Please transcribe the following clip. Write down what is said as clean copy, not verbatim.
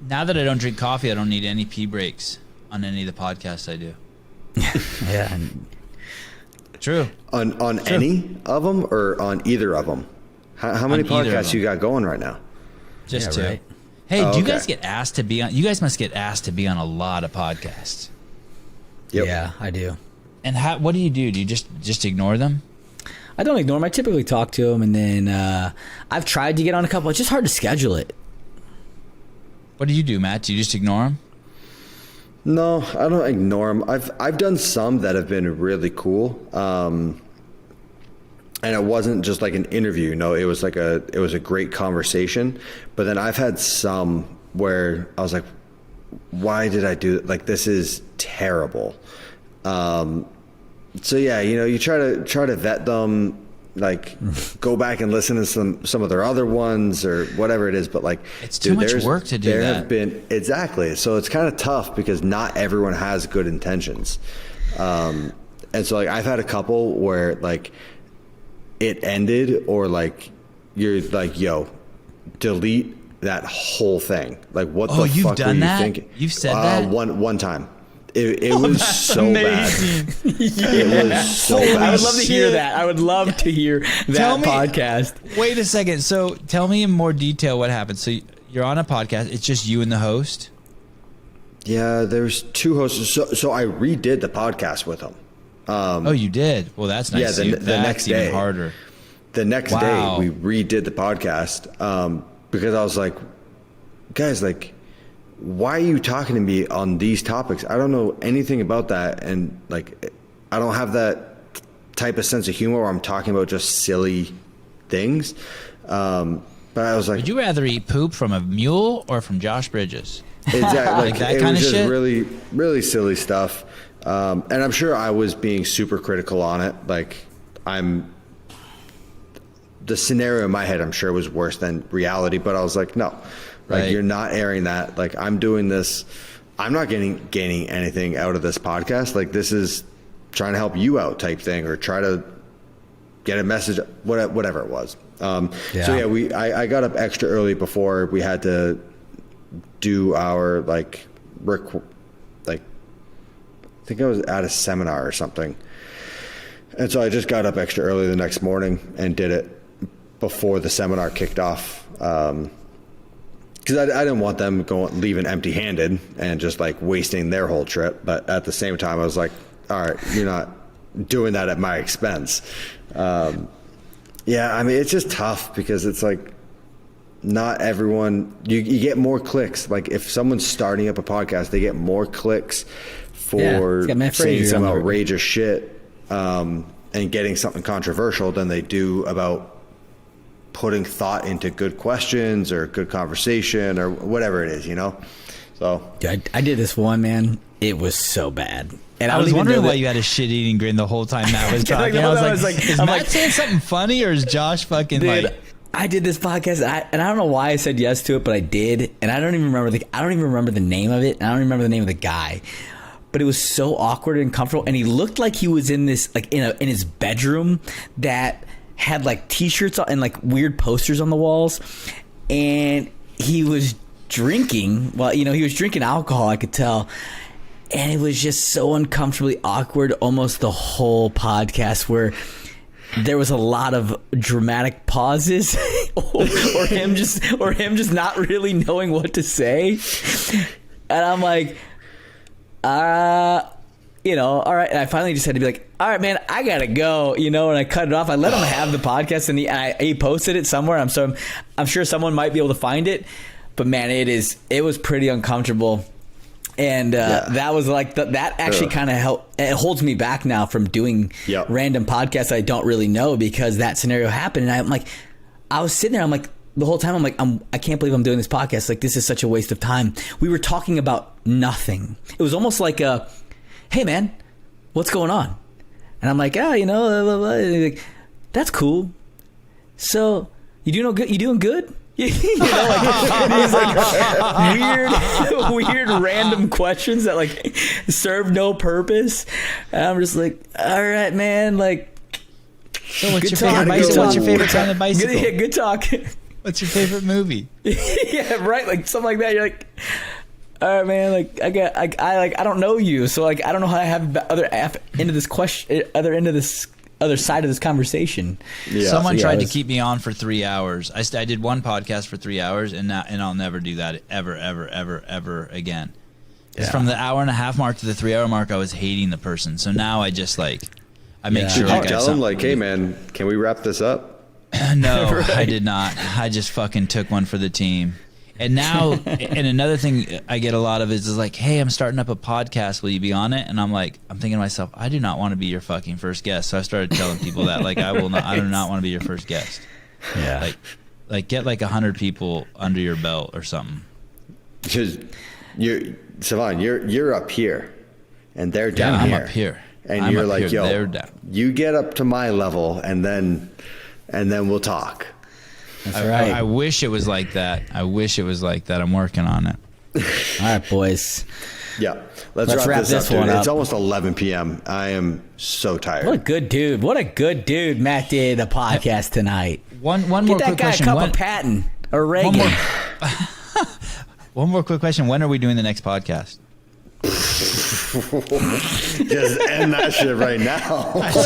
Now that I don't drink coffee, I don't need any pee breaks on any of the podcasts I do. Yeah. True. On True. Any of them or on either of them? How many podcasts you got going right now? Just two. Right. Hey, do you guys get asked to be on? You guys must get asked to be on a lot of podcasts. Yep. Yeah, I do. And what do? Do you just ignore them? I don't ignore them. I typically talk to them, and then I've tried to get on a couple. It's just hard to schedule it. What do you do, Matt? Do you just ignore them? No, I don't ignore them. I've done some that have been really cool, and it wasn't just like an interview. No, it was a great conversation. But then I've had some where I was like, why did I do it? Like, this is terrible. So yeah, you try to vet them, like go back and listen to some of their other ones or whatever it is. But like, it's too much work to do that. There have been, exactly. So it's kind of tough because not everyone has good intentions. And so like, I've had a couple where like it ended or like, you're like, yo, delete that whole thing. Like, what the fuck were you thinking? You've said that? One time. It was so amazing. Bad. It was so bad. I would love to hear that. I would love to hear that podcast. Wait a second. So tell me in more detail what happened. So you're on a podcast. It's just you and the host? Yeah, there's two hosts. So I redid the podcast with them. Oh, you did? Well, that's nice. Yeah, the next day. Even harder. The next day, we redid the podcast because I was like, guys, like, why are you talking to me on these topics? I don't know anything about that. And like, I don't have that type of sense of humor where I'm talking about just silly things. But I was like, would you rather eat poop from a mule or from Josh Bridges? Exactly. Like that kind of shit? Really, really silly stuff. And I'm sure I was being super critical on it. Like the scenario in my head, I'm sure was worse than reality, but I was like, no. Like, you're not airing that. Like, I'm doing this. I'm not gaining anything out of this podcast. Like, this is trying to help you out type thing, or try to get a message, whatever it was. So yeah, I got up extra early before we had to do our I think I was at a seminar or something. And so I just got up extra early the next morning and did it before the seminar kicked off. Because I didn't want them leaving empty-handed and just like wasting their whole trip. But at the same time, I was like, all right, you're not doing that at my expense. Yeah, I mean, it's just tough because it's like not everyone, you get more clicks. Like if someone's starting up a podcast, they get more clicks for saying some outrageous shit and getting something controversial than they do about putting thought into good questions or good conversation or whatever it is, So I did this one, man. It was so bad. And I was wondering why you had a shit-eating grin the whole time Matt was talking. I was like, is Matt saying something funny or is Josh fucking like... I did this podcast, and I don't know why I said yes to it, but I did. And I don't even remember the name of it, and I don't remember the name of the guy. But it was so awkward and uncomfortable, and he looked like he was in this, like in his bedroom that had like t-shirts and like weird posters on the walls, and he was drinking. Well, he was drinking alcohol, I could tell, and it was just so uncomfortably awkward almost the whole podcast, where there was a lot of dramatic pauses or him just not really knowing what to say. And I'm like, all right. And I finally just had to be like, all right, man, I gotta go, and I cut it off. I let him have the podcast, and he posted it somewhere. I'm sure someone might be able to find it, but man, it was pretty uncomfortable. And that was like that actually kind of it holds me back now from doing random podcasts I don't really know, because that scenario happened. And I'm like, I was sitting there, I'm like, the whole time I'm like, I can't believe I'm doing this podcast. Like, this is such a waste of time. We were talking about nothing. It was almost like hey man, what's going on? And I'm like, blah, blah, blah. Like, that's cool. So you doing good? These like weird random questions that like serve no purpose. And I'm just like, all right, man. Like, so what's your favorite bicycle? What's your favorite kind of bicycle? Good talk. What's your favorite movie? Yeah, right. Like something like that. You're like, all right, man. Like I don't know you, so like I don't know how to have the other end of this question, other side of this conversation. Yeah. Someone tried to keep me on for 3 hours. I did one podcast for 3 hours, and I'll never do that ever again. Yeah. From the hour and a half mark to the 3 hour mark, I was hating the person. So now I just like, I make sure. Did you tell him like, hey man, can we wrap this up? No, right. I did not. I just fucking took one for the team. And now, and another thing I get a lot of is like, hey, I'm starting up a podcast. Will you be on it? And I'm thinking to myself, I do not want to be your fucking first guest. So I started telling people that, like, I do not want to be your first guest. Yeah. Like get like 100 people under your belt or something. Because Sevan, you're up here, and they're down here. I'm up here. And you're like, yo, you get up to my level, and then we'll talk. That's right. I wish it was like that. I'm working on it. All right, boys. Yeah. Let's wrap this one up. It's almost 11 p.m. I am so tired. What a good dude. Matt did a podcast tonight. One more quick question. Get that guy a cup of Patton or Reagan. One more quick question. When are we doing the next podcast? Just end that shit right now.